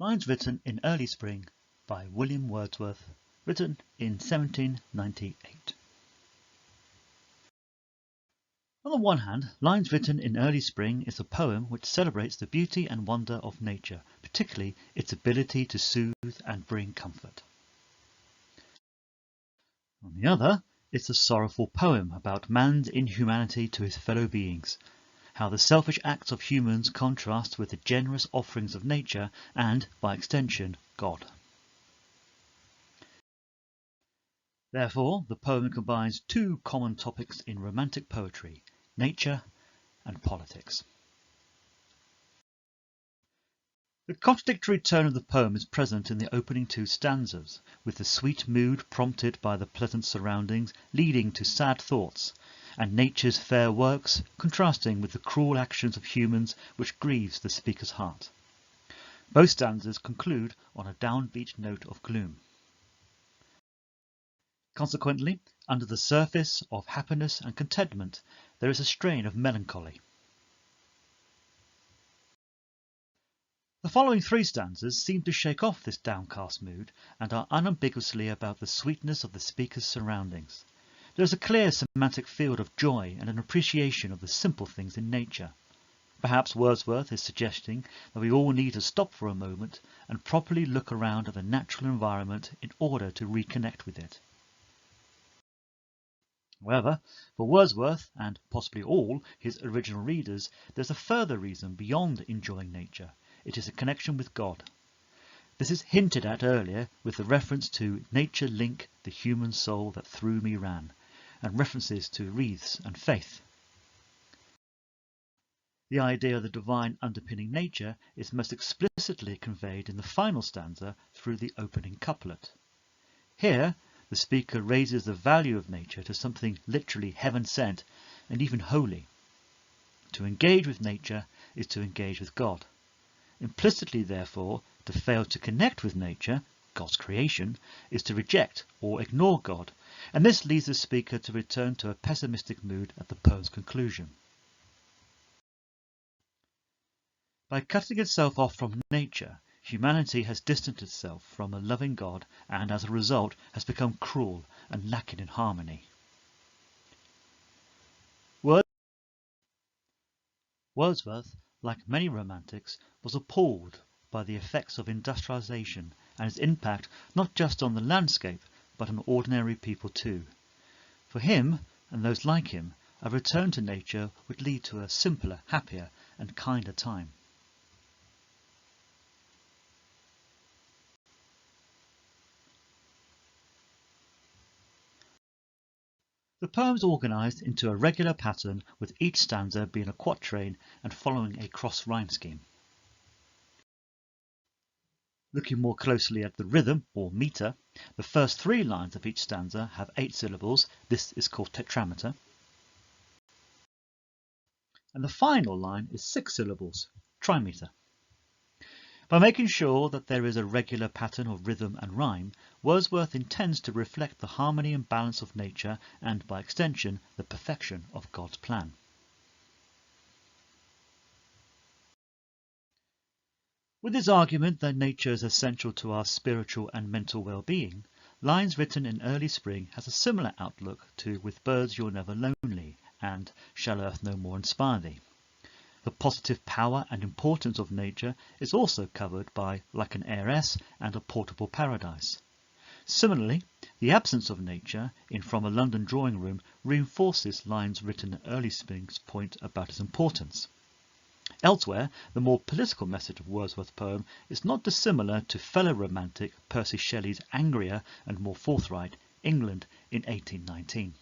Lines written in early spring by William Wordsworth, written in 1798. On the one hand, Lines Written in Early Spring is a poem which celebrates the beauty and wonder of nature, particularly its ability to soothe and bring comfort. On the other, it's a sorrowful poem about man's inhumanity to his fellow beings, how the selfish acts of humans contrast with the generous offerings of nature and, by extension, God. Therefore, the poem combines two common topics in Romantic poetry: nature and politics. The contradictory tone of the poem is present in the opening two stanzas, with the sweet mood prompted by the pleasant surroundings leading to sad thoughts, and nature's fair works contrasting with the cruel actions of humans which grieves the speaker's heart. Both stanzas conclude on a downbeat note of gloom. Consequently, under the surface of happiness and contentment, there is a strain of melancholy. The following three stanzas seem to shake off this downcast mood and are unambiguously about the sweetness of the speaker's surroundings. There is a clear semantic field of joy and an appreciation of the simple things in nature. Perhaps Wordsworth is suggesting that we all need to stop for a moment and properly look around at the natural environment in order to reconnect with it. However, for Wordsworth, and possibly all his original readers, there is a further reason beyond enjoying nature. It is a connection with God. This is hinted at earlier with the reference to "nature link the human soul that through me ran," and references to wreaths and faith. The idea of the divine underpinning nature is most explicitly conveyed in the final stanza through the opening couplet. Here, the speaker raises the value of nature to something literally heaven-sent and even holy. To engage with nature is to engage with God. Implicitly, therefore, to fail to connect with nature, God's creation, is to reject or ignore God, and this leads the speaker to return to a pessimistic mood at the poem's conclusion. By cutting itself off from nature, humanity has distanced itself from a loving God and, as a result, has become cruel and lacking in harmony. Wordsworth, like many romantics, was appalled by the effects of industrialization and its impact not just on the landscape but on ordinary people too. For him, and those like him, a return to nature would lead to a simpler, happier and kinder time. The poem is organised into a regular pattern, with each stanza being a quatrain and following a cross rhyme scheme. Looking more closely at the rhythm, or metre, the first three lines of each stanza have 8 syllables. This is called tetrameter. And the final line is 6 syllables, trimeter. By making sure that there is a regular pattern of rhythm and rhyme, Wordsworth intends to reflect the harmony and balance of nature and, by extension, the perfection of God's plan. With his argument that nature is essential to our spiritual and mental well-being, Lines Written in Early Spring has a similar outlook to With Birds You're Never Lonely and Shall Earth No More Inspire Thee. The positive power and importance of nature is also covered by Like an Heiress and A Portable Paradise. Similarly, the absence of nature in From a London Drawing Room reinforces Lines Written in Early Spring's point about its importance. Elsewhere, the more political message of Wordsworth's poem is not dissimilar to fellow romantic Percy Shelley's angrier and more forthright England in 1819.